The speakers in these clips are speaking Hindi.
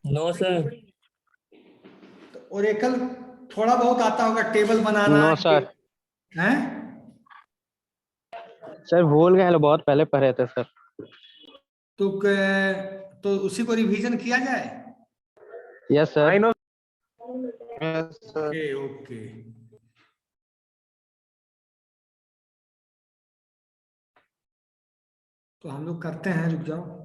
No sir. तो ओरेकल थोड़ा बहुत आता होगा, टेबल बनाना नो सर। है। सर भूल गए, बहुत पहले पढ़े थे सर। तो उसी को रिवीजन किया जाए। Yes sir. I know. Okay okay. तो हम लोग करते हैं, रुक जाओ।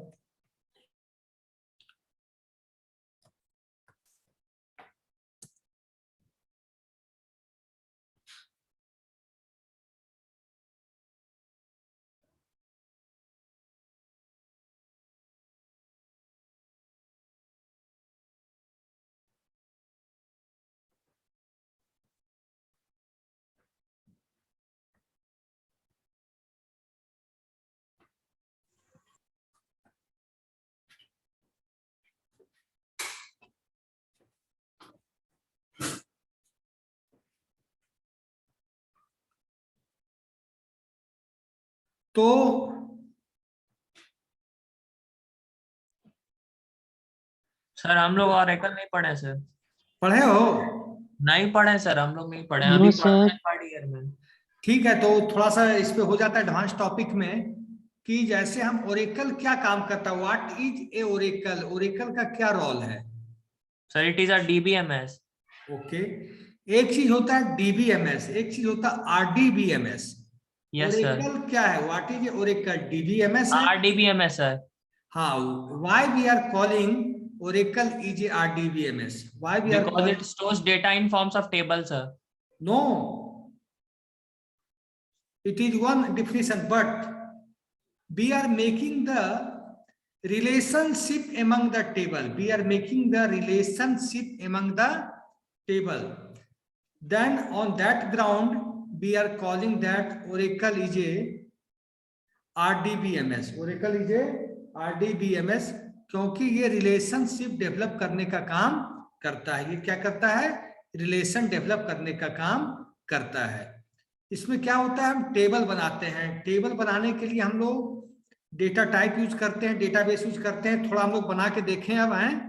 तो सर हम लोग ऑरेकल नहीं पढ़े सर। पढ़े हो? नहीं पढ़े सर, हम लोग नहीं पढ़े, नो अभी पढ़ते सर। हैं थर्ड ईयर में। ठीक है, तो थोड़ा सा इस पे हो जाता है एडवांस टॉपिक में कि जैसे हम ओरेकल क्या काम करता है, what is a Oracle, Oracle का क्या रोल है। Sir it is a DBMS. Okay. एक चीज होता है डीबीएमएस, एक चीज होता है आरडीबीएमएस। Yes sir. ओरेकल क्या है, what is a Oracle, DBMS है। RDBMS sir. हाँ, why we are calling Oracle is a RDBMS, why we are because calling. It stores data in forms of table sir. No, it is one definition, but we are making the relationship among the table, we are making the relationship among the table, then on that ground we are calling that oracle is a rdbms, oracle is a rdbms, क्योंकि ये रिलेशनशिप डेवलप करने का काम करता है। ये क्या करता है, रिलेशन डेवलप करने का काम करता है। इसमें क्या होता है, हम टेबल बनाते हैं, टेबल बनाने के लिए हम लोग डेटा टाइप यूज करते हैं, डेटाबेस यूज करते हैं। थोड़ा हम लोग बना के देखें अब हैं।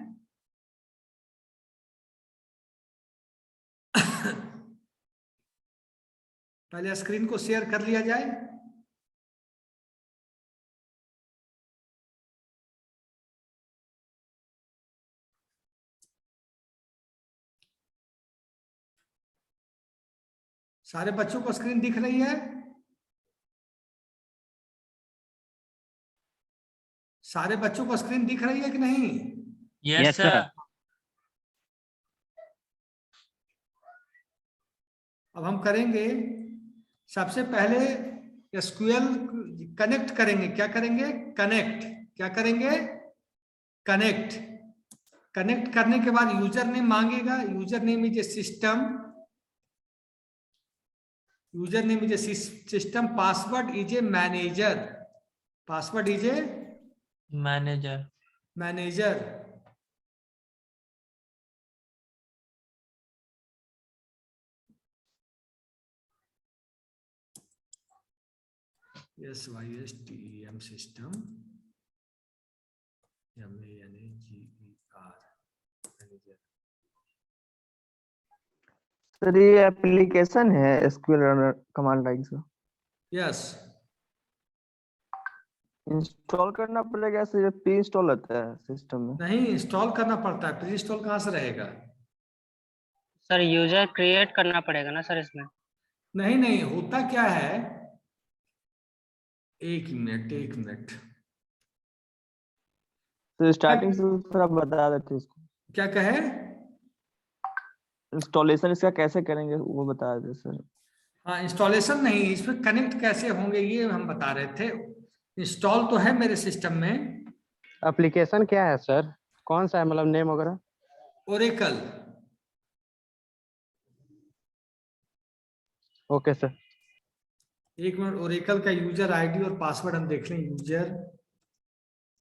पहले स्क्रीन को शेयर कर लिया जाए। सारे बच्चों को स्क्रीन दिख रही है? सारे बच्चों को स्क्रीन दिख रही है कि नहीं? Yes sir. अब हम करेंगे, सबसे पहले एसक्यूएल कनेक्ट करेंगे। क्या करेंगे, कनेक्ट। क्या करेंगे, कनेक्ट। कनेक्ट करने के बाद यूजर नेम मांगेगा, user name is a system, user name is a system, password is a manager, password is a manager. Manager. SYSTEM system, MANAGER manager. Sir ये एप्लीकेशन है एसक्यूएल रनर कमांड लाइन से यस। इंस्टॉल करना पड़ेगा, ऐसे प्री इंस्टॉल होता है सिस्टम में? नहीं, इंस्टॉल करना पड़ता है, प्री इंस्टॉल कहाँ से रहेगा। सर यूजर क्रिएट करना पड़ेगा ना सर इसमें? नहीं नहीं, होता क्या है, एक मिनट एक मिनट। तो स्टार्टिंग से थोड़ा बता देते इसको, क्या कहे, इंस्टॉलेशन इसका कैसे करेंगे वो बता देते सर। हाँ इंस्टॉलेशन नहीं, इसमें कनेक्ट कैसे होंगे ये हम बता रहे थे। इंस्टॉल तो है मेरे सिस्टम में। एप्लीकेशन क्या है सर, कौन सा है, मतलब नेम वगैरह? ओरेकल। Okay sir. एक मिनट, ओरेकल का यूजर आईडी और पासवर्ड हम देख लें, user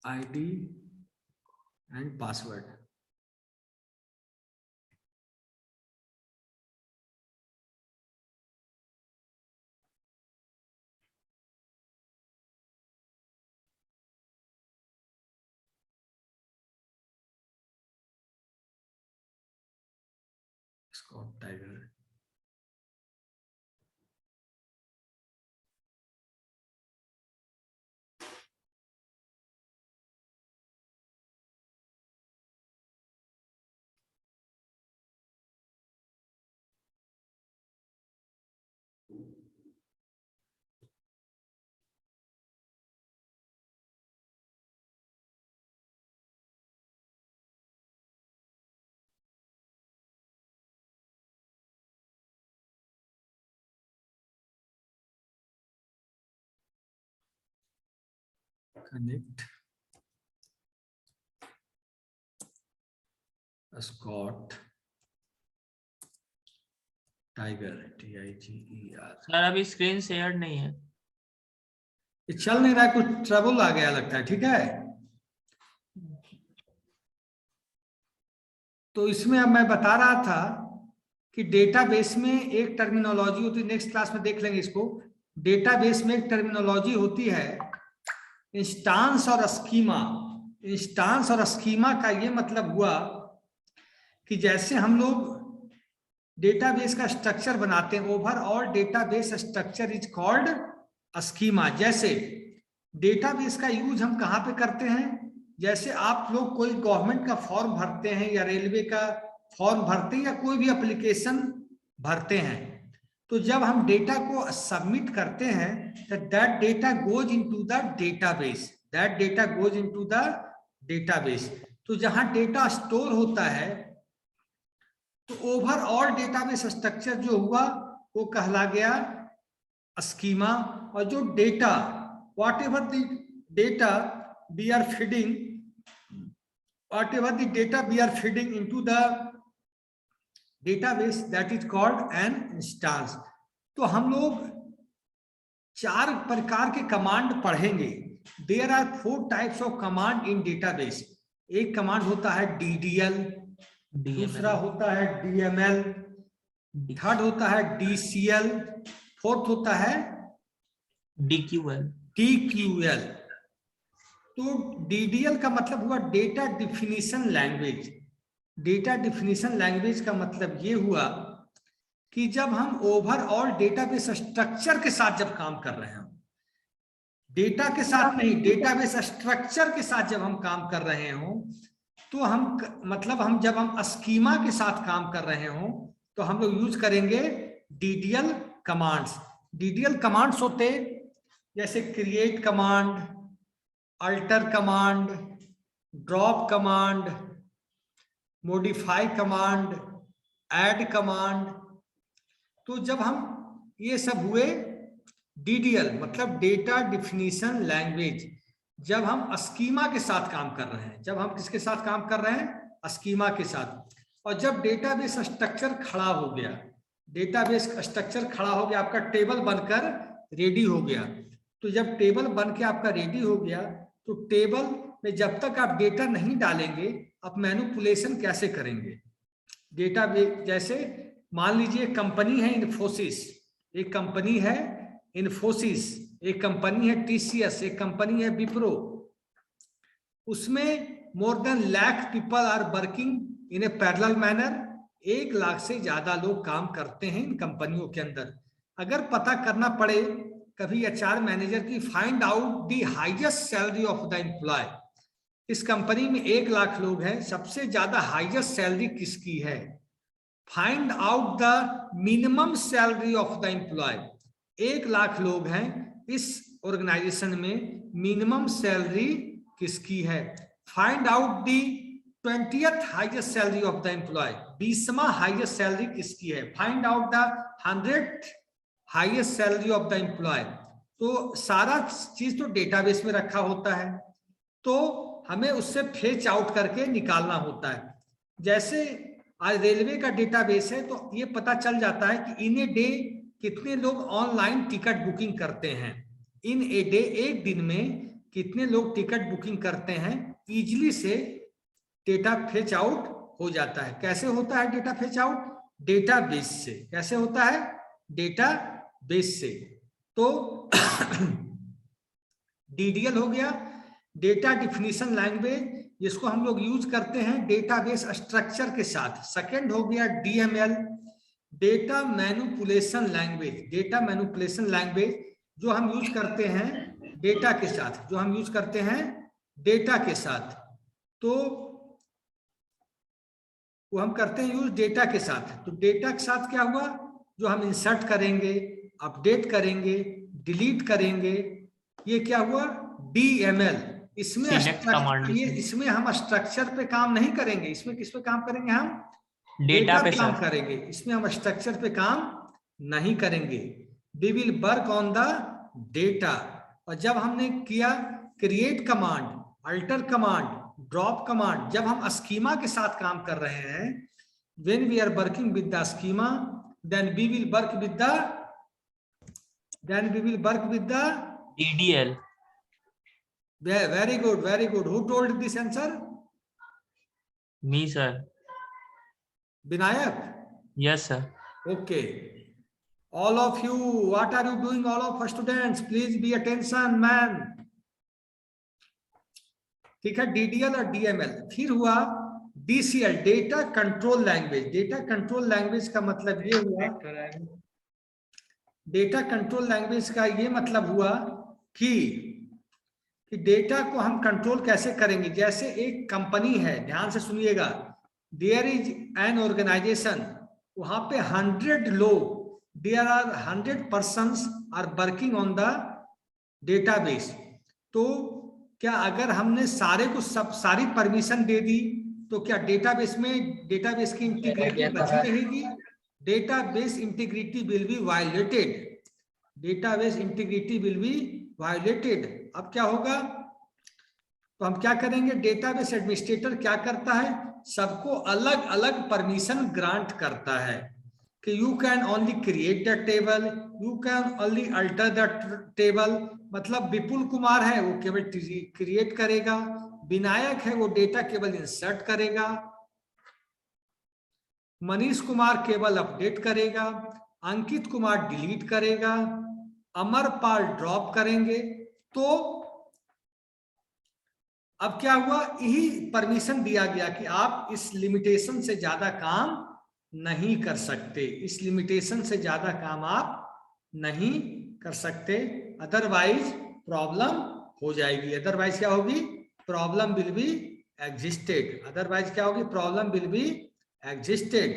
ID and password. Scott Tiger. Connect Scott Tiger, TIGER। Sir अभी स्क्रीन शेयर नहीं है। ये चल नहीं रहा है, कुछ ट्रबल आ गया लगता है। ठीक है, तो इसमें अब मैं बता रहा था कि डेटाबेस में एक टर्मिनोलॉजी होती है, नेक्स्ट क्लास में देख लेंगे इसको। डेटाबेस में एक टर्मिनोलॉजी होती है इंस्टांस और स्कीमा। इंस्टांस और स्कीमा का ये मतलब हुआ कि जैसे हम लोग डेटाबेस का स्ट्रक्चर बनाते हैं, overall database structure is called schema. जैसे डेटाबेस का यूज हम कहाँ पे करते हैं, जैसे आप लोग कोई गवर्नमेंट का फॉर्म भरते हैं या रेलवे का फॉर्म भरते हैं या कोई भी एप्लीकेशन भरते हैं, तो जब हम डेटा को सबमिट करते हैं तो that data goes into the database, that data goes into the database. तो जहां डेटा स्टोर होता है तो ओवरऑल डेटाबेस स्ट्रक्चर जो हुआ वो कहला गया स्कीमा। और जो data whatever the data we are feeding, whatever the data we are feeding into the database, that is called an instance। तो हम लोग 4 प्रकार के कमांड पढ़ेंगे। There are 4 types of command in database। एक कमांड होता है DDL, दूसरा होता है DML, थर्ड होता है DCL, फोर्थ होता है DQL। तो DDL का मतलब हुआ data definition language. Data definition language का मतलब ये हुआ कि जब हम ओवरऑल डेटाबेस स्ट्रक्चर के साथ जब काम कर रहे हैं, डेटा के साथ नहीं, डेटाबेस स्ट्रक्चर के साथ जब हम काम कर रहे हो, तो हम मतलब हम जब हम स्कीमा के साथ काम कर रहे हो तो हम लोग यूज करेंगे DDL कमांड्स। DDL कमांड्स होते जैसे create command, alter command, drop command, modify command, add command. तो जब हम ये सब हुए DDL मतलब डेटा डिफिनीशन लैंग्वेज, जब हम स्कीमा के साथ काम कर रहे हैं, जब हम किसके साथ काम कर रहे हैं, स्कीमा के साथ। और जब डेटाबेस स्ट्रक्चर खड़ा हो गया, डेटाबेस स्ट्रक्चर खड़ा हो गया, आपका टेबल बनकर रेडी हो गया, तो जब टेबल बन के आपका रेडी हो गया तो टेबल में जब तक आप डेटा नहीं डालेंगे आप मैनिपुलेशन कैसे करेंगे। डेटाबेस जैसे मान लीजिए कंपनी है इन्फोसिस, एक कंपनी है इन्फोसिस, एक कंपनी है TCS, एक कंपनी है विप्रो। उसमें more than lakh people are working in a parallel manner. 1 lakh से ज्यादा लोग काम करते हैं इन कंपनियों के अंदर। अगर पता करना पड़े कभी HR मैनेजर की, find out the highest salary of the employee. इस कंपनी में 1 लाख लोग हैं, सबसे ज्यादा हाईएस्ट सैलरी किसकी है, find out the minimum salary of the employee. 1 lakh लोग हैं, इस ऑर्गेनाइजेशन में मिनिमम सैलरी किसकी है, find out the 20th highest salary of the employee, 20वां हाईएस्ट सैलरी किसकी है, find out the 100th highest salary of the employee. तो सारा चीज तो डेटाबेस में रखा होता है, तो हमें उससे फेच आउट करके निकालना होता है। जैसे आज रेलवे का डेटाबेस है तो ये पता चल जाता है कि इन ए डे कितने लोग ऑनलाइन टिकट बुकिंग करते हैं, इन ए डे एक दिन में कितने लोग टिकट बुकिंग करते हैं। इजीली से डेटा फेच आउट हो जाता है। कैसे होता है डेटा फेच आउट, डेटाबेस से। कैसे होता है, डेटाबेस से। तो DDL हो गया, डेटा डिफिनीशन लैंग्वेज, जिसको हम लोग यूज करते हैं डेटाबेस स्ट्रक्चर के साथ। सेकंड हो गया DML, data manipulation language. Data manipulation language जो हम यूज करते हैं डेटा के साथ, जो हम यूज करते हैं डेटा के साथ, तो वो हम करते हैं यूज डेटा के साथ। तो डेटा के साथ क्या हुआ, जो हम इंसर्ट करेंगे, अपडेट करेंगे, डिलीट करेंगे, ये क्या हुआ डीएमएल। इसमें इसमें हम स्ट्रक्चर पे काम नहीं करेंगे, इसमें किस पे काम करेंगे, हम डेटा पे काम करेंगे, इसमें हम स्ट्रक्चर पे काम नहीं करेंगे। We will work on the data. और जब हमने किया create command, alter command, drop command, जब हम स्कीमा के साथ काम कर रहे हैं, when we are working with the schema, then we will work with the DDL. Very good, very good. Who told this answer? Me, sir. Binayak? Yes, sir. Okay. All of you, what are you doing? All of us students, please be attention, man. ठीक है, DDL और DML। फिर हुआ DCL, data control language. Data control language का मतलब ये हुआ, डेटा कंट्रोल लैंग्वेज का ये मतलब हुआ कि डेटा को हम कंट्रोल कैसे करेंगे। जैसे एक कंपनी है, ध्यान से सुनिएगा, देयर इज एन ऑर्गेनाइजेशन, वहां पे 100 लोग, there are 100 persons are working on the database. तो क्या अगर हमने सारे को सारी परमिशन दे दी तो क्या डेटाबेस में डेटाबेस की इंटीग्रिटी बची रहेगी? Database integrity will be violated, database integrity will be violated. अब क्या होगा, तो हम क्या करेंगे, डेटाबेस एडमिनिस्ट्रेटर क्या करता है, सबको अलग अलग परमिशन ग्रांट करता है कि you can only create the table, you can only alter the table. मतलब विपुल कुमार है वो केवल क्रिएट करेगा, विनायक है वो डेटा केवल इंसर्ट करेगा, मनीष कुमार केवल अपडेट करेगा, अंकित कुमार डिलीट करेगा, अमरपाल ड्रॉप करेंगे। तो अब क्या हुआ, यही परमिशन दिया गया कि आप इस लिमिटेशन से ज्यादा काम नहीं कर सकते, इस लिमिटेशन से ज्यादा काम आप नहीं कर सकते, अदरवाइज प्रॉब्लम हो जाएगी। अदरवाइज क्या होगी, problem will be existed. Otherwise क्या होगी, प्रॉब्लम विल बी एग्जिस्टेड।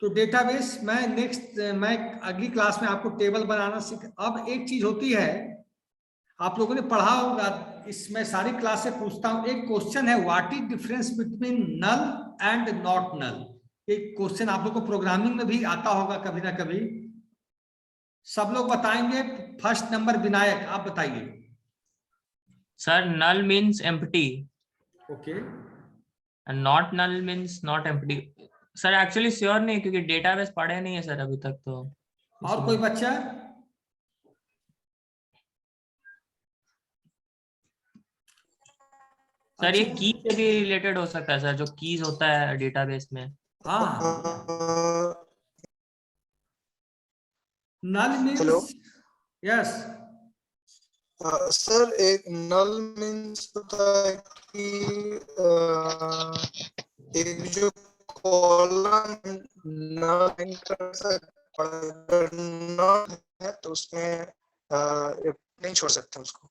तो डेटाबेस मैं अगली क्लास में आपको टेबल बनाना सीख। अब एक चीज होती है, आप लोगों ने पढ़ा होगा, इसमें सारी क्लास से पूछता हूं, एक क्वेश्चन है, what is difference between null and not null. एक क्वेश्चन आप लोग को प्रोग्रामिंग में भी आता होगा कभी ना कभी। सब लोग बताएंगे। फर्स्ट नंबर विनायक, आप बताइए। Sir, null means empty okay, and not null means not empty. Sir, actually sure नहीं, क्योंकि डेटाबेस पढ़े नहीं है सर अभी तक तो। और कोई बच्चा? सर ये की से भी रिलेटेड हो सकता है सर, जो कीज होता है डेटाबेस में। हाँ, नल मीन्स, यस सर, एक नल मीन्स होता है कि एक जो कॉलम नल कर सकता है तो उसमें नहीं छोड़ सकते उसको।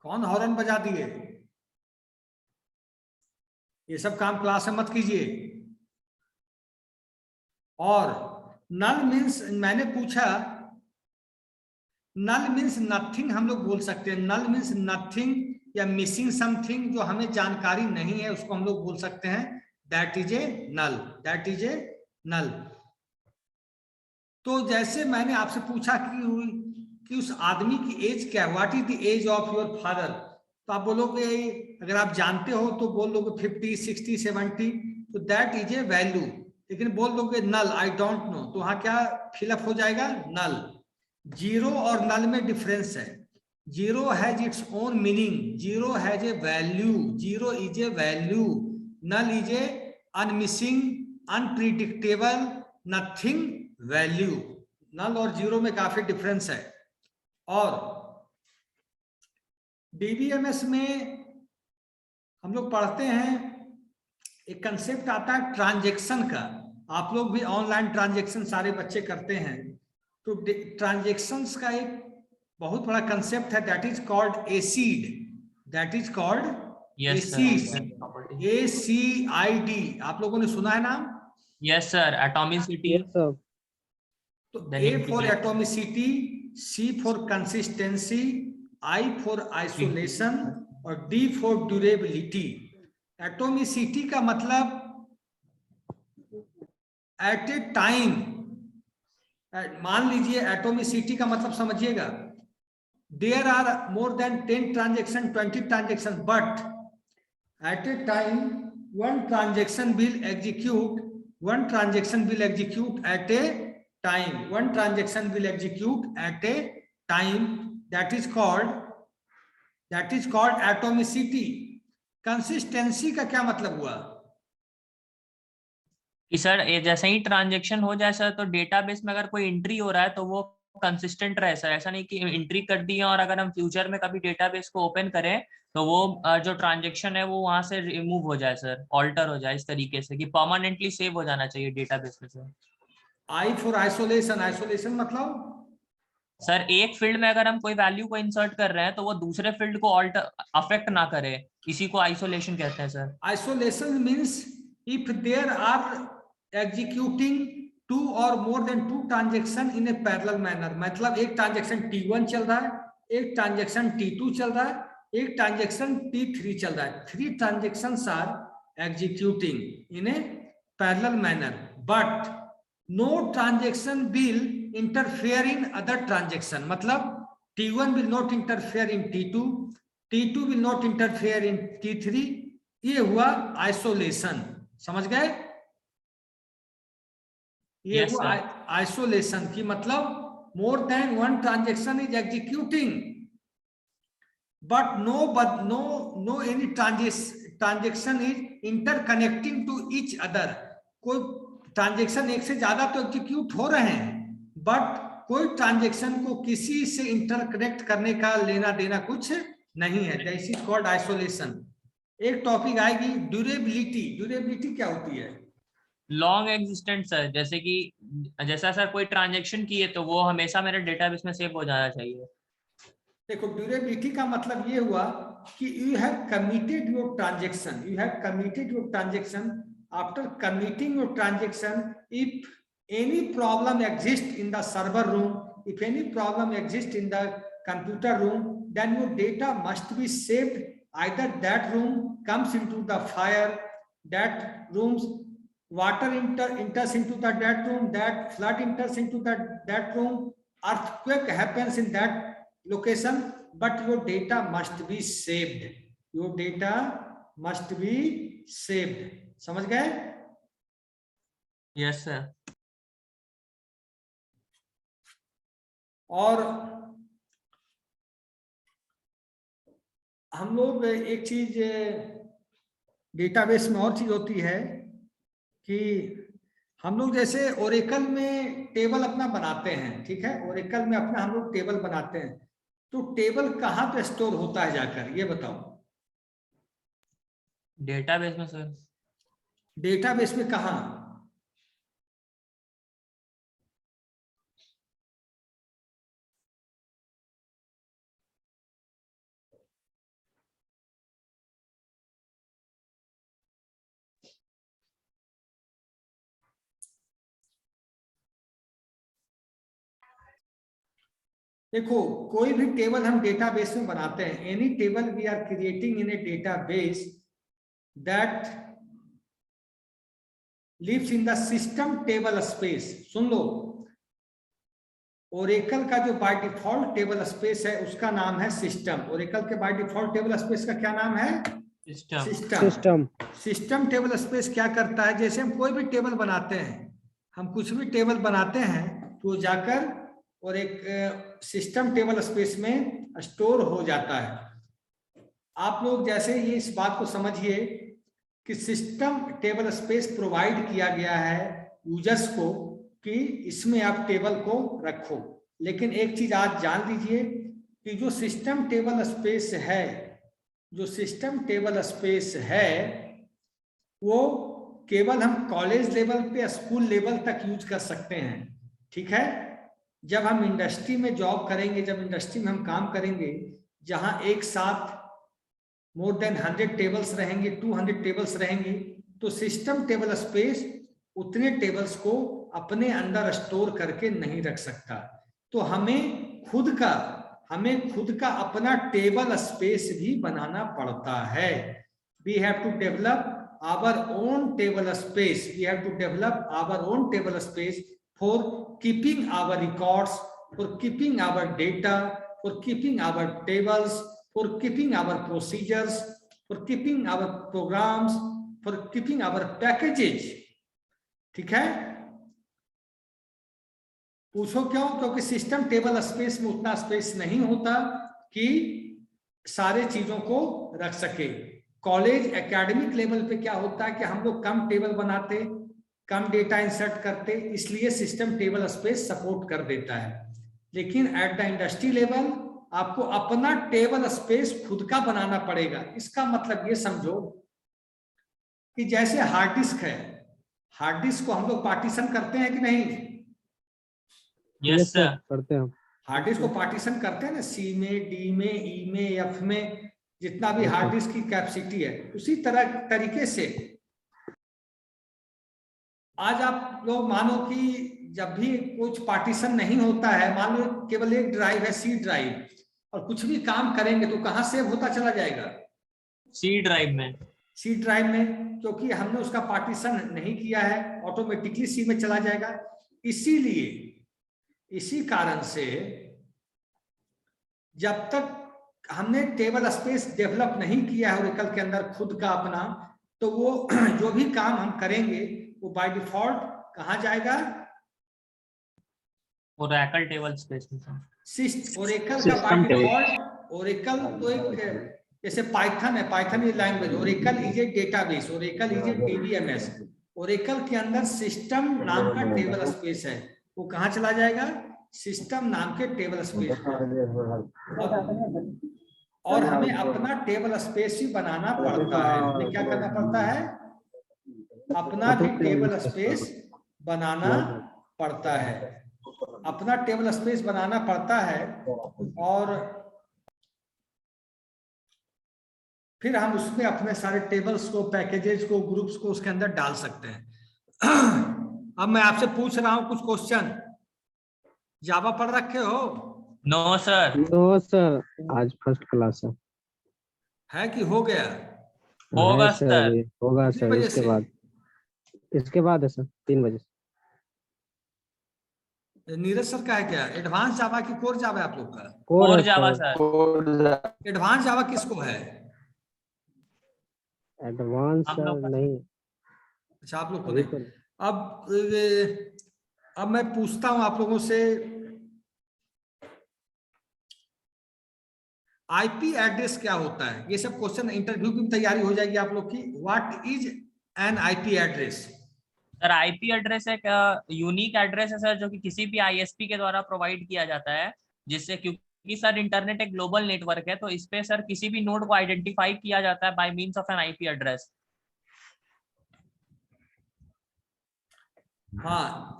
कौन हॉर्न बजा दिए? ये सब काम क्लास में मत कीजिए। और नल मीन्स, मैंने पूछा, नल मीन्स नथिंग हम लोग बोल सकते हैं। नल मीन्स नथिंग या मिसिंग समथिंग, जो हमें जानकारी नहीं है उसको हम लोग बोल सकते हैं that is a null, that is a null. तो जैसे मैंने आपसे पूछा कि उस आदमी की एज क्या है, what is the age of your father, तो आप बोलोगे, अगर आप जानते हो तो बोल दोगे 50, 60, 70, तो दैट इज ए वैल्यू। लेकिन बोल दोगे नल, आई डोंट नो, तो वहां क्या फिलअप हो जाएगा, नल। जीरो और नल में डिफरेंस है। Zero has its own meaning, zero has a value, zero is a value, null is a unmissing, unpredictable, nothing value. Null और जीरो में काफी डिफरेंस है। और डीबीएमएस में हम लोग पढ़ते हैं, एक कंसेप्ट आता है ट्रांजैक्शन का। आप लोग भी ऑनलाइन ट्रांजैक्शन सारे बच्चे करते हैं, तो ट्रांजैक्शंस का एक बहुत बड़ा कंसेप्ट है, that is called acid. That is called ACID। आप लोगों ने सुना है नाम? Yes sir, atomicity. Yes sir. तो A for atomicity, C for consistency, I for isolation और D फॉर ड्यूरेबिलिटी। एटॉमिसिटी का मतलब एट ए टाइम, मान लीजिए एटॉमिसिटी का मतलब समझिएगा, there are more than 10 transaction, 20 transaction, but at a time one transaction will execute at a time. One transaction will execute at a time. That is called atomicity. Consistency का क्या मतलब हुआ कि सर जैसे ही ट्रांजेक्शन हो जाए सर, तो डेटाबेस में अगर कोई एंट्री हो रहा है तो वो कंसिस्टेंट रहे सर। ऐसा नहीं कि एंट्री कर दी है और अगर हम फ्यूचर में कभी डेटाबेस को ओपन करें तो वो जो ट्रांजेक्शन है वो वहां से रिमूव हो जाए सर, ऑल्टर हो जाए इस तरीके से कि परमानेंटली सेव हो जाना चाहिए डेटाबेस में sir. I for isolation, isolation मतलब सर एक फील्ड में अगर हम कोई वैल्यू को इंसर्ट कर रहे हैं तो वो दूसरे फील्ड को ऑल्टर अफेक्ट ना करे, इसी को आइसोलेशन कहते हैं sir. Isolation means if there are executing 2 or more than 2 transaction in a parallel manner. मतलब एक ट्रांजेक्शन T1 चल रहा है, एक ट्रांजेक्शन T2 चल रहा है, एक ट्रांजेक्शन T3 चल रहा है। 3 transactions are executing in a parallel manner, but no transaction will interfere in other transaction. मतलब T1 will not interfere in T2, T2 will not interfere in T3। ये हुआ आइसोलेशन, समझ गए? ये Yes, हुआ आइसोलेशन की मतलब more than 1 transaction is executing but no any transaction is interconnecting to each other. कोई ट्रांजेक्शन एक से ज्यादा तो एग्जीक्यूट हो रहे हैं, बट कोई ट्रांजेक्शन को किसी से इंटरकनेक्ट करने का लेना देना कुछ नहीं है। This is called isolation. एक टॉपिक आएगी ड्यूरेबिलिटी। ड्यूरेबिलिटी क्या होती है? लॉन्ग एग्जिस्टेंट सर, जैसे कि जैसा सर कोई ट्रांजेक्शन की है तो वो हमेशा मेरे डेटाबेस में सेव हो जाना चाहिए। देखो ड्यूरेबिलिटी का मतलब ये हुआ कि you have committed your transaction, you have committed your transaction. After committing your transaction, if any problem exist in the server room, if any problem exist in the computer room, then your data must be saved. Either that room comes into the fire, that room's water enters into that room, that flood enters into that room, earthquake happens in that location, but your data must be saved. Your data must be saved. समझ गए? Yes sir. और हम लोग एक चीज डेटाबेस में और चीज होती है कि हम लोग जैसे ओरेकल में टेबल अपना बनाते हैं, ठीक है? ओरेकल में अपना हम लोग टेबल बनाते हैं, तो टेबल कहाँ पे स्टोर होता है जाकर, ये बताओ? डेटाबेस में सर। डेटाबेस में कहाँ? देखो कोई भी टेबल हम डेटाबेस में बनाते हैं, any table we are creating in a database that lives in the system table space. सुन लो, ओरेकल का जो बाय डिफॉल्ट टेबल स्पेस है उसका नाम है सिस्टम। ओरेकल के बाय डिफॉल्ट टेबल स्पेस का क्या नाम है? सिस्टम। सिस्टम टेबल स्पेस क्या करता है? जैसे हम कोई भी टेबल बनाते हैं, हम कुछ भी टेबल बनाते हैं तो जाकर और एक सिस्टम टेबल स्पेस में स्टोर हो जाता है। आप लोग जैसे ये इस बात को समझिए कि सिस्टम टेबल स्पेस प्रोवाइड किया गया है यूजर्स को कि इसमें आप टेबल को रखो। लेकिन एक चीज आज जान लीजिए कि जो सिस्टम टेबल स्पेस है, जो सिस्टम टेबल स्पेस है वो केवल हम कॉलेज लेवल पे, स्कूल लेवल तक यूज कर सकते हैं। ठीक है, जब हम इंडस्ट्री में जॉब करेंगे, जब इंडस्ट्री में हम काम करेंगे जहां एक साथ मोर देन 100 टेबल्स रहेंगे, 200 टेबल्स रहेंगी, तो सिस्टम टेबल स्पेस उतने टेबल्स को अपने अंदर स्टोर करके नहीं रख सकता। तो हमें खुद का अपना टेबल स्पेस भी बनाना पड़ता है। We have to develop our own table space. We have to develop our own table space for keeping our records, for keeping our data, for keeping our tables, for keeping our procedures, for keeping our programs, for keeping our packages. ठीक है, पूछो क्यों? क्योंकि सिस्टम टेबल स्पेस में उतना स्पेस नहीं होता कि सारे चीजों को रख सके। कॉलेज एकेडमिक लेवल पे क्या होता है कि हम लोग कम टेबल बनाते, कम डेटा इंसर्ट करते, इसलिए सिस्टम टेबल स्पेस सपोर्ट कर देता है। लेकिन एट द इंडस्ट्री लेवल आपको अपना टेबल स्पेस खुद का बनाना पड़ेगा। इसका मतलब ये समझो कि जैसे हार्ड डिस्क है, हार्ड डिस्क को हम लोग पार्टीशन करते हैं कि नहीं? यस सर, करते हैं। हार्ड डिस्क को पार्टीशन करते हैं ना, सी में, डी में, ई में, एफ में, जितना भी हार्ड डिस्क की कैपेसिटी है। उसी तरीके से आज आप लोग मानो कि जब भी कुछ पार्टीशन नहीं होता है, मान लो केवल एक ड्राइव है, सी ड्राइव, और कुछ भी काम करेंगे तो कहां सेव होता चला जाएगा? सी ड्राइव में। सी ड्राइव में, क्योंकि हमने उसका पार्टीशन नहीं किया है, ऑटोमेटिकली सी में चला जाएगा। इसीलिए इसी कारण से जब तक हमने टेबल स्पेस डेवलप नहीं किया है ओरेकल के अंदर खुद का अपना, तो वो जो भी काम हम करेंगे वो बाय डिफॉल्ट कहाँ जाएगा? ओरेकल टेबल स्पेस में। ओरेकल का बाय डिफॉल्ट, ओरेकल तो एक जैसे पाइथन है, Python is language, Oracle is A database, Oracle is A DBMS. Oracle के अंदर सिस्टम नाम का टेबल स्पेस है, वो कहाँ चला जाएगा? सिस्टम नाम के टेबल स्पेस। और हमें अपना टेबल स्पेस ही बनाना पड़ता है। हमें क्या करना पड़ता है? अपना भी टेबल स्पेस बनाना पड़ता है, अपना टेबल स्पेस बनाना पड़ता है, और फिर हम उसमें अपने सारे टेबल्स को, पैकेजेस को, ग्रुप्स को उसके अंदर डाल सकते हैं। अब मैं आपसे पूछ रहा हूं कुछ क्वेश्चन। जावा पढ़ रखे हो? No sir. नो सर, आज फर्स्ट क्लास है कि हो गया? होगा है सर। होगा कितनी सर, बजे इसके से? बाद, इसके बाद है सर 3 बजे। नीरज सर का है क्या? एडवांस जावा की कोर जावा है आप लोग का? Core Java sir. एडवांस जावा किसको है? एडवांस हम सर लोग का। नहीं। अच्छा, आप लोग को अभी नहीं। तो अब मैं पूछता हूं आप लोगों से, आईपी एड्रेस क्या होता है? ये सब क्वेश्चन इंटरव्यू की तैयारी हो जाएगी आप लोग की। What is an IP address? Sir IP address एक यूनिक एड्रेस है सर, जो कि किसी भी आईएसपी के द्वारा प्रोवाइड किया जाता है, जिससे, क्योंकि सर इंटरनेट एक ग्लोबल नेटवर्क है, तो इस पे सर किसी भी नोड को आइडेंटिफाई किया जाता है by means of N IP address. हाँ,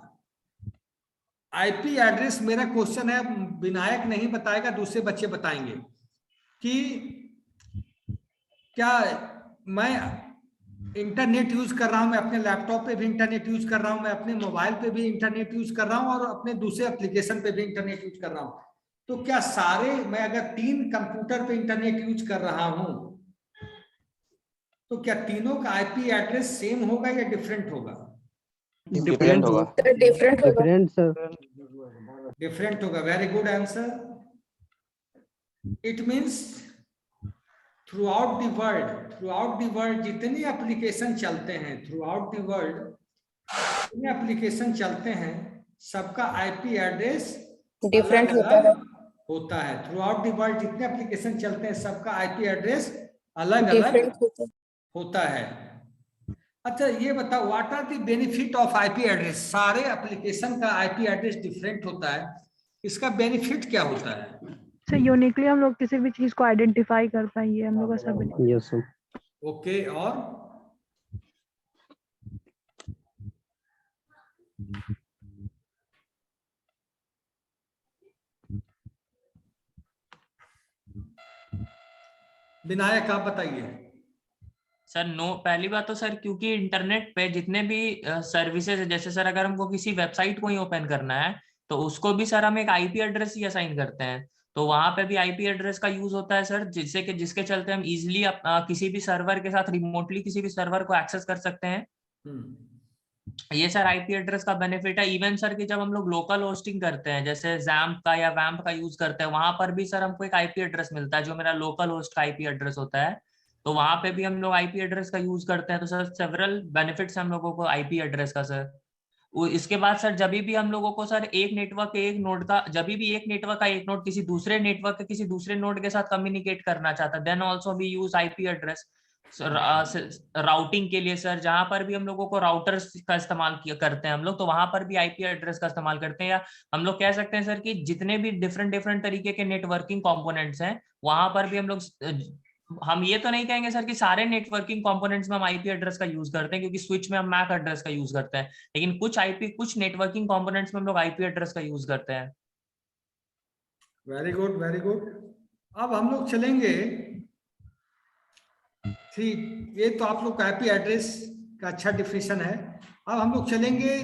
आईपी एड्रेस मेरा क्वेश्चन है, विनायक नहीं बताएगा, दूसरे बच्चे बताएंगे कि क्या मैं इंटरनेट यूज कर रहा हूं, मैं अपने लैपटॉप पे भी इंटरनेट यूज कर रहा हूं, मैं अपने मोबाइल पे भी इंटरनेट यूज कर रहा हूं, और अपने दूसरे एप्लीकेशन पे भी इंटरनेट यूज कर रहा हूं। तो क्या सारे, मैं अगर 3 कंप्यूटर पे इंटरनेट यूज कर रहा हूं, तो क्या तीनों का आईपी एड्रेस सेम होगा या डिफरेंट होगा? डिफरेंट होगा। डिफरेंट सर, डिफरेंट होगा। Very good answer. It means through out the world जितने एप्लीकेशन चलते हैं, थ्रू आउट द वर्ल्ड जितने एप्लीकेशन चलते हैं, सबका आईपी एड्रेस डिफरेंट होता है। थ्रू आउट द वर्ल्ड जितने एप्लीकेशन चलते हैं, सबका आईपी एड्रेस अलग अलग होता है। अच्छा ये बताओ, what are the benefit of IP address? सारे एप्लीकेशन का आईपी एड्रेस डिफरेंट होता है, इसका बेनिफिट क्या होता है? सर यूनिकली हम लोग किसी भी चीज को आइडेंटिफाई कर पाएंगे, हम लोग का सब। Yes sir. ओके, और विनायक आप बताइए। सर नो, पहली बात तो सर क्योंकि इंटरनेट पे जितने भी सर्विसेज है, जैसे सर अगर हमको किसी वेबसाइट को ही ओपन करना है तो उसको भी सर हम एक आईपी एड्रेस ही असाइन करते हैं, तो वहां पे भी आईपी एड्रेस का यूज होता है सर, जिसके चलते हम इजिली किसी भी सर्वर के साथ रिमोटली किसी भी सर्वर को एक्सेस कर सकते हैं। ये सर आईपी एड्रेस का बेनिफिट है। इवन सर कि जब हम लोग लोकल होस्टिंग करते हैं, जैसे जैम्प का या वैम्प का यूज करते हैं, वहां पर भी सर हमको एक आईपी एड्रेस मिलता है जो मेरा लोकल होस्ट का आईपी एड्रेस होता है, तो वहां पे भी हम लोग आईपी एड्रेस का यूज करते हैं। तो सर सेवरल बेनिफिट्स हम लोगों को आईपी एड्रेस का सर। इसके बाद सर जब भी हम लोगों को सर एक नेटवर्क एक नोड का, जब भी एक नेटवर्क का एक नोड किसी दूसरे नेटवर्क के किसी दूसरे नोड के साथ कम्युनिकेट करना चाहता है, then also we use IP address routing के लिए सर। जहां पर भी हम लोगों को राउटर्स का इस्तेमाल करते हैं हम लोग, तो वहां पर भी आईपी एड्रेस का इस्तेमाल करते हैं। या हम लोग कह सकते हैं सर कि जितने भी डिफरेंट डिफरेंट तरीके के नेटवर्किंग कंपोनेंट्स हैं, वहां पर भी हम लोग, हम ये तो नहीं कहेंगे सर कि सारे नेटवर्किंग कंपोनेंट्स में हम आईपी एड्रेस का यूज करते हैं, क्योंकि स्विच में हम मैक एड्रेस का यूज करते हैं, लेकिन कुछ नेटवर्किंग कंपोनेंट्स में हम लोग आईपी एड्रेस का यूज करते हैं। Very good, very good. अब हम लोग चलेंगे ये तो आप लोग का आईपी एड्रेस का अच्छा डिफिनेशन है। अब हम लोग चलेंगे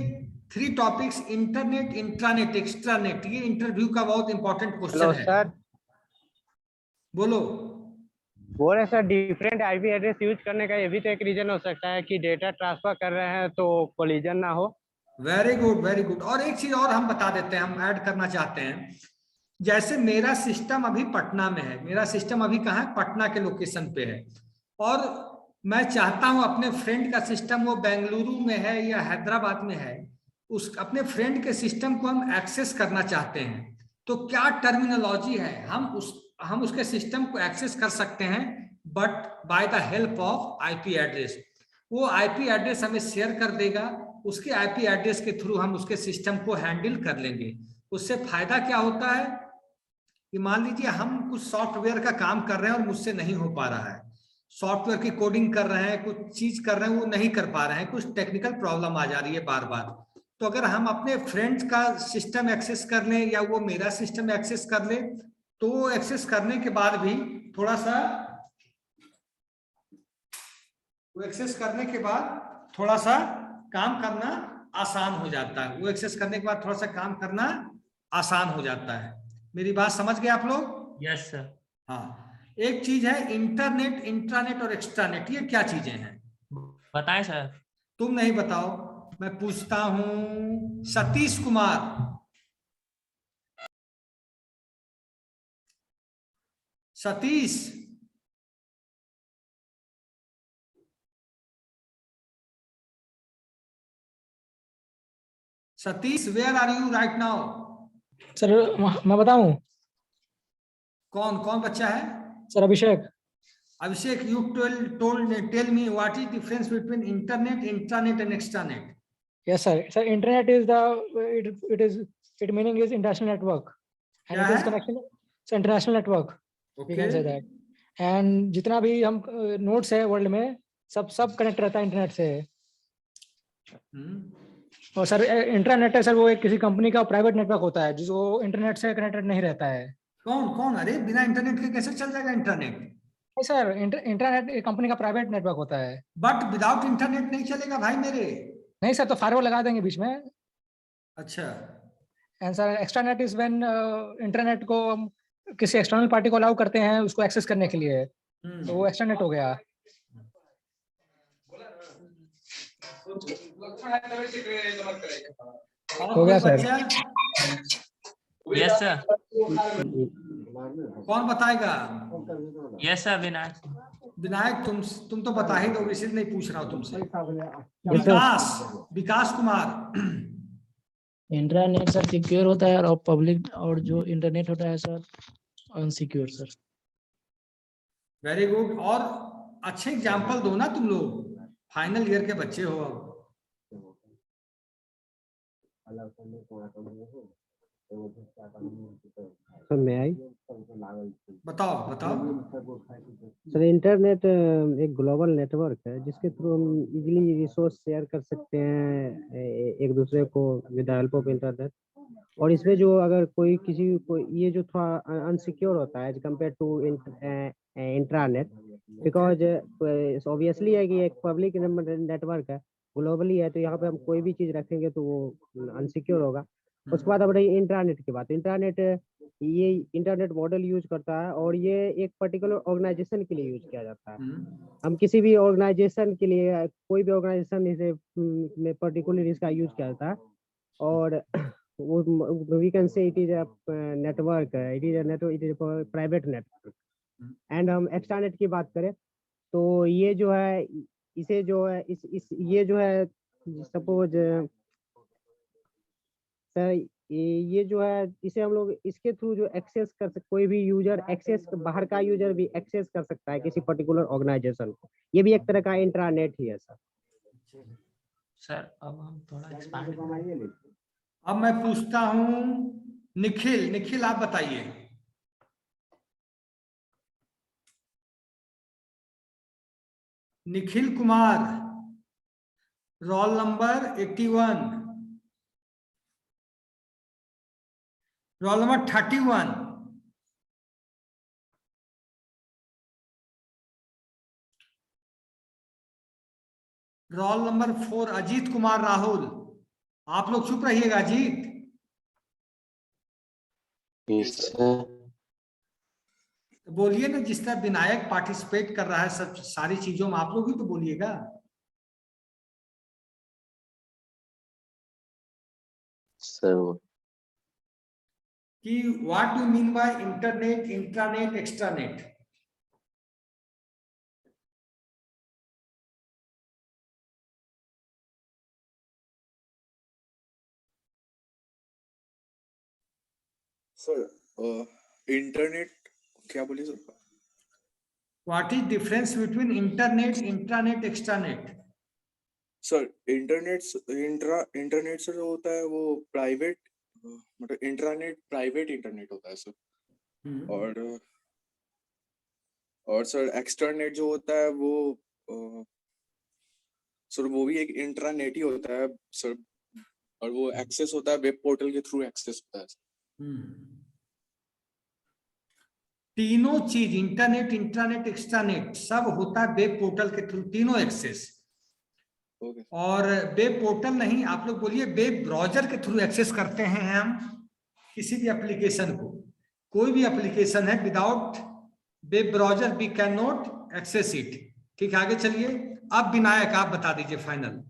3 टॉपिक्स, इंटरनेट, इंट्रानेट, एक्स्ट्रानेट। ये इंटरव्यू का बहुत इंपॉर्टेंट क्वेश्चन है। सर बोलो। बोल रहे sir, different IP address use करने का ये भी तो एक रीजन हो सकता है कि डेटा ट्रांसफर कर रहे हैं तो कोलिजन ना हो। Very good, very good. और एक चीज और हम बता देते हैं, हम ऐड करना चाहते हैं। जैसे मेरा सिस्टम अभी पटना में है, मेरा सिस्टम अभी कहाँ है? पटना के लोकेशन पे है, और मैं चाहता हूं अपने फ्रेंड का सिस्टम वो बेंगलुरु में है या हैदराबाद में है, उस अपने फ्रेंड के सिस्टम को हम एक्सेस करना चाहते हैं, तो क्या टर्मिनोलॉजी है? हम उसके सिस्टम को एक्सेस कर सकते हैं, but by the help of IP address. वो आईपी एड्रेस हमें शेयर कर देगा, उसके आईपी एड्रेस के थ्रू हम उसके सिस्टम को हैंडल कर लेंगे। उससे फायदा क्या होता है कि मान लीजिए हम कुछ सॉफ्टवेयर का काम कर रहे हैं और मुझसे नहीं हो पा रहा है, सॉफ्टवेयर की कोडिंग कर रहे हैं, कुछ चीज कर रहे हैं, वो नहीं कर पा रहे हैं, कुछ टेक्निकल प्रॉब्लम आ जा रही है बार बार, तो अगर हम अपने फ्रेंड्स का सिस्टम एक्सेस कर लें या वो मेरा सिस्टम एक्सेस कर ले, तो वो एक्सेस करने के बाद भी थोड़ा सा, वो एक्सेस करने के बाद थोड़ा सा काम करना आसान हो जाता है। वो एक्सेस करने के बाद थोड़ा सा काम करना आसान हो जाता है। मेरी बात समझ गए आप लोग? Yes sir. हाँ। एक चीज है इंटरनेट, इंट्रानेट और एक्स्ट्रानेट। ये क्या चीजें हैं बताएं सर। तुम नहीं बताओ, मैं पूछता हूं Satish Kumar. Satish, Satish, where are you right now? Sir मैं बताऊं? कौन कौन बच्चा है? Sir Abhishek. Abhishek, you tell me what is difference between internet, intranet and extranet? Yes sir. Sir, internet is it meaning is international network, and it is connection. It's international network. Okay. We can say that. And जितना भी हम नोड्स है वर्ल्ड में, सब कनेक्ट रहता है इंटरनेट से। और सर इंटरनेट है सर, वो एक किसी कंपनी का प्राइवेट नेटवर्क होता है जो इंटरनेट से कनेक्टेड नहीं रहता है। कौन कौन? अरे बिना इंटरनेट के कैसे चल जाएगा इंटरनेट? सर इंटरनेट एक कंपनी का प्राइवेट नेटवर्क होता है। बट विदाउट इंटरनेट नहीं चलेगा भाई मेरे। नहीं सर, तो फायरवॉल लगा देंगे बीच में। अच्छा। And sir extranet is when internet को हम किसी एक्सटर्नल पार्टी को अलाउ करते हैं उसको एक्सेस करने के लिए, तो वो एक्स्ट्रानेट हो गया। हो गया सर। Yes sir. कौन बताएगा? Yes sir Vinayak. विनायक, तुम तो बता ही दो, इसलिए नहीं पूछ रहा हूँ तुमसे। Vikas Kumar. Internet sir secure होता है और पब्लिक, और जो इंटरनेट होता है sir unsecure sir. Very good. और अच्छे एग्जांपल दो ना तुम लोग। फाइनल ईयर के बच्चे हो अब। सर मैं आई बताओ बताओ। सर इंटरनेट एक ग्लोबल नेटवर्क है जिसके थ्रू हम इजीली रिसोर्स शेयर कर सकते हैं एक दूसरे को विद हेल्प ऑफ इंटरनेट। और इसमें जो अगर कोई किसी को ये जो थोड़ा अनसिक्योर होता है as compared to intranet, because obviously है कि एक पब्लिक नेटवर्क है, ग्लोबली है, तो यहाँ पे हम कोई भी चीज रखेंगे तो वो अनसिक्योर होगा। उसके बाद अब रही इंटरनेट की बात। इंटरनेट ये इंटरनेट मॉडल यूज करता है और ये एक पर्टिकुलर ऑर्गेनाइजेशन के लिए यूज किया जाता है। हम किसी भी ऑर्गेनाइजेशन के लिए, कोई भी ऑर्गेनाइजेशन इसे में पर्टिकुलर इसका यूज किया जाता है और वो we can say it is a network, it is a network, it is private network. And हम एक्स्ट्रानेट की बात करें तो ये जो है इसे जो है इस ये जो है सपोज सर ये जो है इसे हम लोग इसके थ्रू जो एक्सेस कर सकते, कोई भी यूजर एक्सेस, बाहर का यूजर भी एक्सेस कर सकता है किसी पर्टिकुलर ऑर्गेनाइजेशन को। ये भी एक तरह का इंट्रानेट ही है सर। सर अब हम थोड़ा एक्सपैंड। अब मैं पूछता हूं निखिल, निखिल आप बताइए। Nikhil Kumar, roll number 81, roll number 31, roll number 4 Ajit Kumar Rahul. आप लोग चुप रहिएगा। अजीत तो बोलिए ना, जिस तरह विनायक पार्टिसिपेट कर रहा है सब सारी चीजों में, आप लोग भी तो बोलिएगा। सर कि what do mean by internet, intranet, extranet? Sir internet क्या बोलिए sir? What is difference between internet, intranet, extranet? Sir internet से जो होता है वो प्राइवेट, मतलब इंट्रानेट प्राइवेट इंटरनेट होता है सर। और सर एक्सटर्नेट जो होता है वो सर वो भी एक इंट्रानेट ही होता है सर, और वो एक्सेस होता है वेब पोर्टल के थ्रू एक्सेस होता है। तीनों चीज इंटरनेट, इंट्रानेट, एक्स्ट्रानेट सब होता है वेब पोर्टल के थ्रू, तीनों एक्सेस। और वेब पोर्टल नहीं, आप लोग बोलिए वेब ब्राउजर के थ्रू एक्सेस करते हैं हम किसी भी एप्लीकेशन को। कोई भी एप्लीकेशन है without web browser we can not access it. ठीक है, आगे चलिए। अब विनायक आप बता दीजिए final.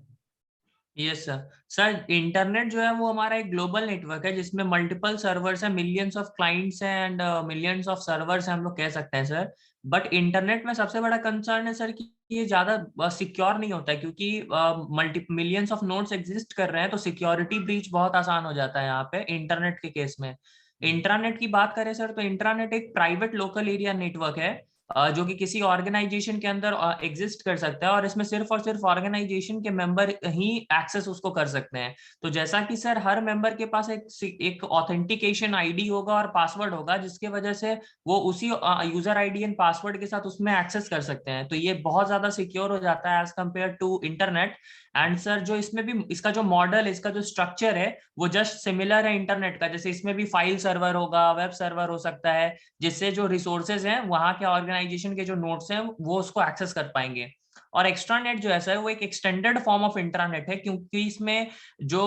Yes sir. Sir internet जो है वो हमारा एक ग्लोबल नेटवर्क है जिसमें मल्टीपल सर्वर्स हैं, मिलियंस ऑफ क्लाइंट्स हैं एंड मिलियंस ऑफ सर्वर्स हैं, हम लोग कह सकते हैं सर। बट इंटरनेट में सबसे बड़ा कंसर्न है सर कि ये ज्यादा सिक्योर नहीं होता है, क्योंकि मिलियंस ऑफ नोड्स एग्जिस्ट कर रहे हैं, तो सिक्योरिटी ब्रीच बहुत आसान हो जाता है यहाँ पे इंटरनेट के केस में। इंट्रानेट की बात करें सर तो इंट्रानेट एक प्राइवेट लोकल एरिया नेटवर्क है जो कि किसी ऑर्गेनाइजेशन के अंदर एग्जिस्ट कर सकता है, और इसमें सिर्फ और सिर्फ ऑर्गेनाइजेशन के मेंबर ही एक्सेस उसको कर सकते हैं। तो जैसा कि सर हर मेंबर के पास एक ऑथेंटिकेशन आईडी होगा और पासवर्ड होगा, जिसके वजह से वो उसी यूजर आईडी एंड पासवर्ड के साथ उसमें एक्सेस कर सकते हैं। तो ये बहुत ज्यादा सिक्योर हो जाता है as compared to internet. And sir जो इसमें भी इसका जो मॉडल, इसका जो स्ट्रक्चर है वो जस्ट सिमिलर है इंटरनेट का। जैसे इसमें भी फाइल सर्वर होगा, वेब सर्वर हो सकता है, जिससे जो रिसोर्सेज हैं वहां के ऑर्गेनाइजेशन के जो नोड्स हैं वो उसको एक्सेस कर पाएंगे। और एक्स्ट्रानेट जो है सर वो एक एक्सटेंडेड फॉर्म ऑफ इंट्रानेट है, क्योंकि इसमें जो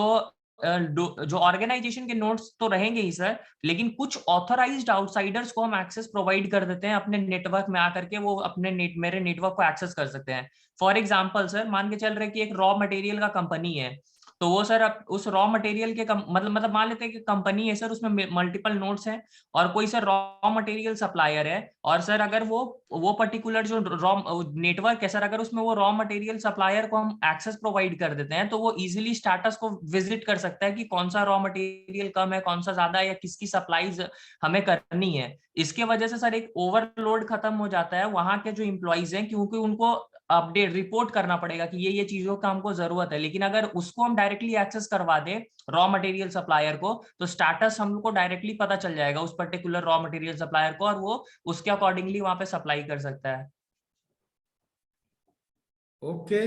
ऑर्गेनाइजेशन के नोड्स तो रहेंगे ही सर, लेकिन कुछ ऑथराइज्ड आउटसाइडर्स को हम एक्सेस प्रोवाइड कर देते हैं अपने नेटवर्क में आकर के, वो अपने मेरे नेटवर्क को एक्सेस कर सकते हैं। फॉर एग्जांपल सर मान के चल रहे कि एक रॉ मटेरियल का कंपनी है, तो वो सर उस रॉ मटेरियल के मतलब मान लेते हैं कि कंपनी है सर, उसमें मल्टीपल नोड्स हैं और कोई सर रॉ मटेरियल सप्लायर है, और सर अगर वो पर्टिकुलर जो रॉ नेटवर्क है सर, अगर उसमें वो रॉ मटेरियल सप्लायर को हम एक्सेस प्रोवाइड कर देते हैं, तो वो इजीली स्टेटस को विजिट कर सकता है कि कौन सा रॉ मटेरियल कम है, कौन सा ज्यादा है, या किसकी सप्लाईज हमें करनी है। इसके वजह से सर एक ओवरलोड खत्म हो जाता है वहां के जो इम्प्लॉइज हैं, क्योंकि उनको अपडेट रिपोर्ट करना पड़ेगा कि ये चीजों का हमको जरूरत है। लेकिन अगर उसको हम डायरेक्टली एक्सेस करवा दे रॉ मटेरियल सप्लायर को, तो स्टेटस हमको डायरेक्टली पता चल जाएगा उस पर्टिकुलर रॉ मटेरियल सप्लायर को, और वो उसके अकॉर्डिंगली वहां पे सप्लाई कर सकता है। ओके।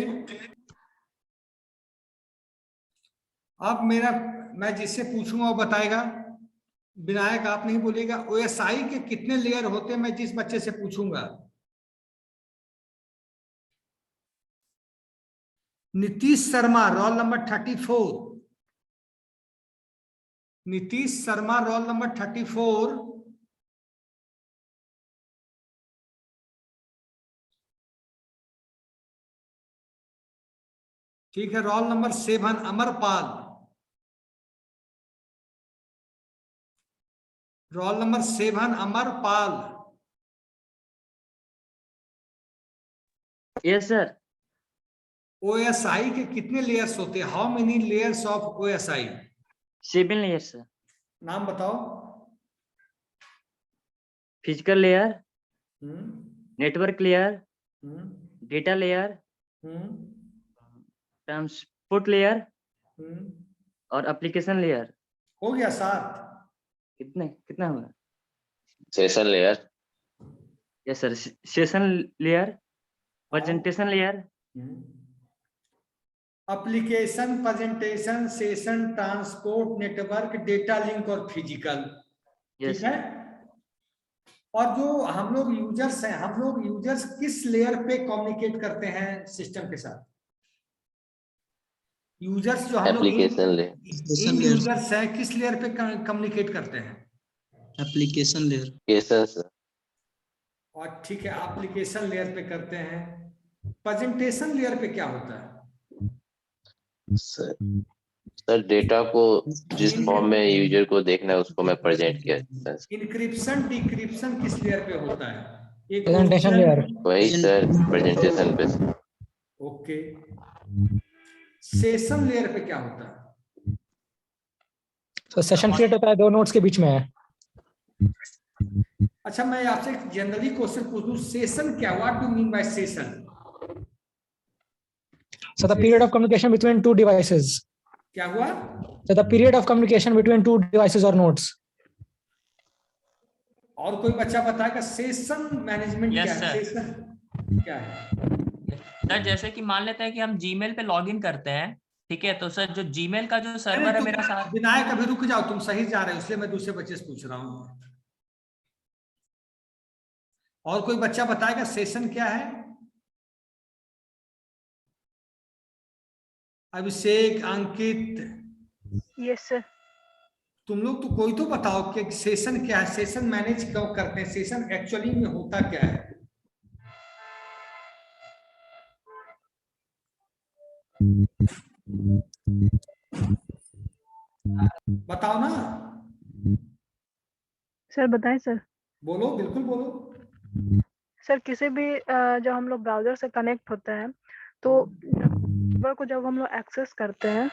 अब मैं जिससे पूछूंगा वो बताएगा। विनायक आप नहीं बोलिएगा। ओएसआई के कितने लेयर होते हैं, मैं जिस बच्चे से पूछूंगा। Nitish Sharma roll number 34। Nitish Sharma roll number 34। ठीक है। Roll number 7 Amarpal. Roll number 7 Amarpal. Yes sir. OSI के कितने लेयर्स होते हैं? How many layers of OSI? 7 layers sir. नाम बताओ। Physical layer, network layer, data layer, transport layer और एप्लीकेशन लेयर। हो गया 7। कितना हुआ? Session layer, yes sir. Session layer, presentation layer, application, presentation, session, transport, network, data link और फिजिकल। ठीक है। और जो हम लोग यूजर्स हैं, हम लोग यूजर्स किस लेयर पे कम्युनिकेट करते हैं सिस्टम के साथ? यूजर्स जो हम लोग एप्लीकेशन लेयर, यूजर्स हैं, किस लेयर पे कम्युनिकेट करते हैं? Application layer. केसेस, और ठीक है, एप्लीकेशन लेयर पे करते हैं। प्रेजेंटेशन लेयर पे क्या होता है? सर डेटा को जिस फॉर्म में यूजर को देखना है उसको मैं प्रेजेंट किया। इंक्रिप्शन डिक्रिप्शन किस लेयर पे होता है? एक प्रेजेंटेशन लेयर। वही सर, प्रेजेंटेशन पे। ओके। सेशन लेयर पे क्या होता है? तो सेशन क्रिएट होता है 2 नोड्स के बीच में है। अच्छा, मैं आपसे एक जनरली क्वेश्चन पूछ दूं, सेशन क्या? What do mean by session? So the period of communication between 2 devices. क्या हुआ? So the period of communication between 2 devices or nodes. और कोई बच्चा बताएगा सेशन मैनेजमेंट क्या है? sir. सेशन क्या है? सर जैसे कि मान लेते हैं कि हम जीमेल पे लॉगिन करते हैं, ठीक है, तो सर जो जीमेल का जो सर्वर है मेरा साथ। विनायक अभी रुक जाओ, तुम सही जा रहे हो, इसलिए मैं दूसरे बच्चे से पूछ रहा हूँ। और कोई बच्चा बताएगा सेशन क्या है? अभिषेक, अंकित। Yes sir. तुम लोग तो कोई तो बताओ कि सेशन क्या है, सेशन मैनेज क्यों करते हैं, सेशन एक्चुअली में होता क्या है? बताओ ना। सर बताएं सर। बोलो, बिल्कुल बोलो। सर किसी भी जब हम लोग ब्राउजर से कनेक्ट होते हैं तो सर्वर को जब हम लोग एक्सेस करते हैं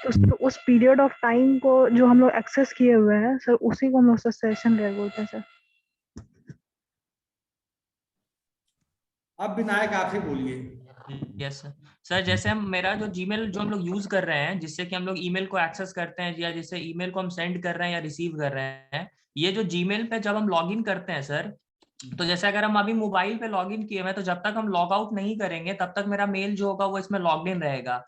तो उस पीरियड ऑफ टाइम को जो हम लोग एक्सेस किए हुए हैं सर, उसी को हम लोग सेशन लेयर बोलते हैं सर। अब विनायक आप ही बोलिए। Yes sir. जैसे हम मेरा जो जीमेल जो हम लोग यूज कर रहे हैं, जिससे कि हम लोग ईमेल को एक्सेस करते हैं या जिससे ईमेल को हम सेंड कर रहे हैं या रिसीव कर रहे हैं, ये जो जीमेल पे जब हम लॉगिन करते हैं सर, तो जैसे अगर हम अभी मोबाइल पे लॉगिन किए हुए हैं, तो जब तक हम लॉग आउट नहीं करेंगे तब तक मेरा मेल जो होगा वो इसमें लॉग्ड इन रहेगा।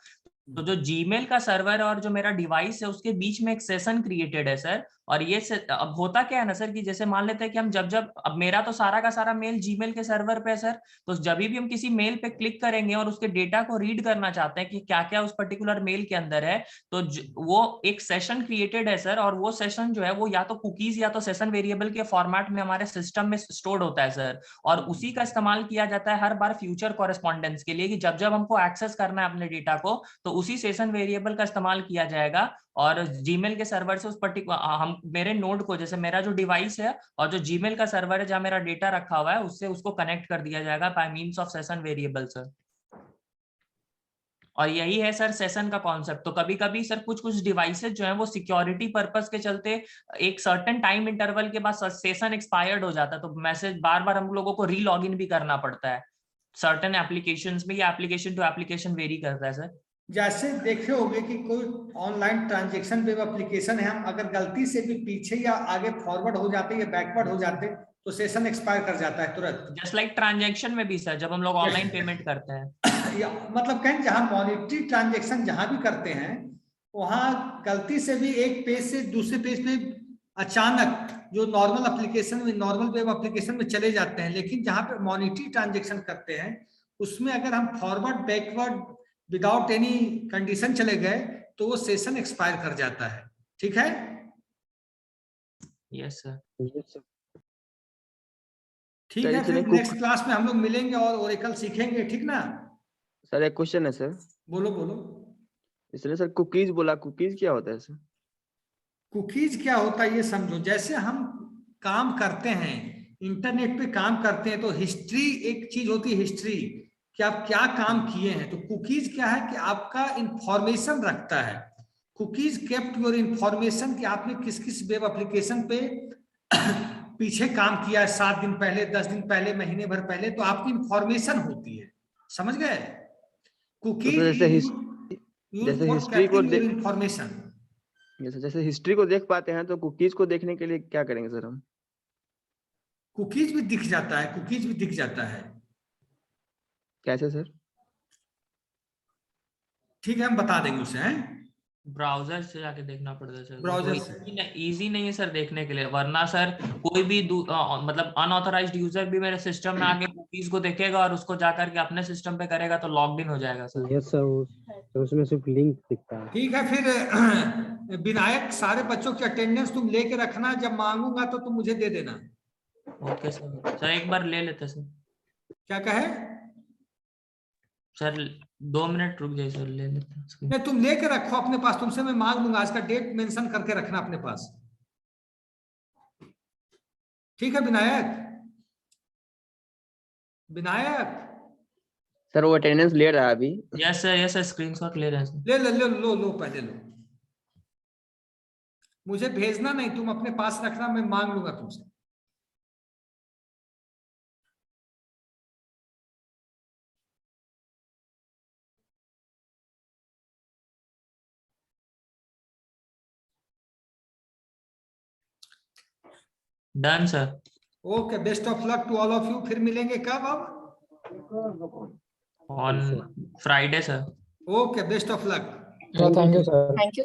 तो जो जीमेल का सर्वर और जो मेरा डिवाइस है उसके बीच में एक सेशन क्रिएटेड है सर। और ये अब होता क्या है ना सर, कि जैसे मान लेते हैं कि हम जब अब मेरा तो सारा का सारा मेल जीमेल के सर्वर पे है सर, तो जब भी हम किसी मेल पे क्लिक करेंगे और उसके डेटा को रीड करना चाहते हैं कि क्या क्या उस पर्टिकुलर मेल के अंदर है, तो वो एक सेशन क्रिएटेड है सर। और वो सेशन जो है वो या तो कुकीज या तो सेशन वेरिएबल के फॉर्मेट में हमारे सिस्टम में स्टोर्ड होता है सर। और उसी का इस्तेमाल किया जाता है हर बार फ्यूचर कॉरेस्पॉन्डेंस के लिए, कि जब जब हमको एक्सेस करना है अपने डेटा को, तो उसी सेशन वेरिएबल का इस्तेमाल किया जाएगा। और जीमेल के सर्वर से उस पर्टिकुलर हम मेरे नोड को, जैसे मेरा जो डिवाइस है और जो जीमेल का सर्वर है जहां मेरा डेटा रखा हुआ है, उससे उसको कनेक्ट कर दिया जाएगा by means of session variable sir. और यही है सर सेशन का कॉन्सेप्ट। तो कभी कभी सर कुछ डिवाइसेस जो है वो सिक्योरिटी पर्पस के चलते एक सर्टेन टाइम इंटरवल के बाद सेशन एक्सपायर्ड हो जाता है, तो मैसेज बार बार हम लोगों को री लॉगिन भी करना पड़ता है। सर्टेन एप्लीकेशंस में या एप्लीकेशन टू एप्लीकेशन वेरी करता है सर? जैसे देखे होंगे कि कोई ऑनलाइन ट्रांजैक्शन वेब एप्लीकेशन है, हम अगर गलती से भी पीछे या आगे फॉरवर्ड हो जाते या बैकवर्ड हो जाते तो सेशन एक्सपायर कर जाता है तुरंत। जस्ट लाइक ट्रांजैक्शन में भी सर, जब हम लोग ऑनलाइन पेमेंट करते हैं या मतलब कहें जहां मॉनेटरी ट्रांजैक्शन जहां भी करते हैं वहां गलती से भी एक पेज से दूसरे पेज पे अचानक जो नॉर्मल एप्लीकेशन में, नॉर्मल वेब एप्लीकेशन में चले जाते हैं, लेकिन जहां पे मॉनेटरी ट्रांजैक्शन करते हैं उसमें अगर हम forward backward without any condition चले गए तो वो सेशन एक्सपायर कर जाता है। ठीक है? Yes sir. ठीक है, फिर नेक्स्ट क्लास में हम लोग मिलेंगे और ओरेकल सीखेंगे। ठीक ना? सर एक क्वेश्चन है सर। बोलो बोलो। इसलिए सर कुकीज बोला, कुकीज क्या होता है सर? कुकीज क्या होता है ये समझो। जैसे हम काम करते हैं, इंटरनेट पे काम करते हैं, तो हिस्ट्री एक चीज होती है, हिस्ट्री कि आप क्या काम किए हैं। तो कुकीज क्या है कि आपका इंफॉर्मेशन रखता है। कुकीज केप्ट योर इंफॉर्मेशन कि आपने किस किस वेब एप्लीकेशन पे पीछे काम किया है, 7 दिन पहले, 10 दिन पहले, महीने भर पहले, तो आपकी इंफॉर्मेशन होती है। समझ गए? कुकीज जैसे हिस्ट्री को इंफॉर्मेशन, जैसे हिस्ट्री को देख पाते हैं तो कुकीज को देखने के लिए क्या करेंगे सर हम? कुकीज भी दिख जाता है, कुकीज भी दिख जाता है। कैसे सर? ठीक है, हम बता देंगे उसे। हैं ब्राउजर से जाके देखना पड़ता है सर। ब्राउजर से इजी नहीं है सर देखने के लिए, वरना सर कोई भी मतलब अनऑथराइज्ड यूजर भी मेरे सिस्टम में आके कुकीज को देखेगा और उसको जाकर के अपने सिस्टम पे करेगा तो लॉग्ड इन हो जाएगा सर। यस सर, तो उसमें सिर्फ लिंक दिखता है। ठीक है, फिर विनायक सारे बच्चों की अटेंडेंस तुम लेके रखना, जब मांगूंगा तो तुम मुझे दे देना। Okay sir. सर एक बार ले लेते सर। क्या कहे सर? 2 मिनट रुक जाइए सर, ले लेते हैं। नहीं, तुम लेके रखो अपने पास, तुमसे मैं मांग लूंगा। आज का डेट मेंशन करके रखना अपने पास। ठीक है विनायक? विनायक सर वो अटेंडेंस ले रहा है अभी। यस सर, स्क्रीनशॉट ले रहे हैं सर। लो पहले लो। मुझे भेजना नहीं, तुम अपने पास रखना, मैं मांग लूंगा तुमसे। Done sir. Okay, best of luck to all of you. फिर मिलेंगे कब? अब on Friday sir. Okay, best of luck. Thank you sir. Thank you.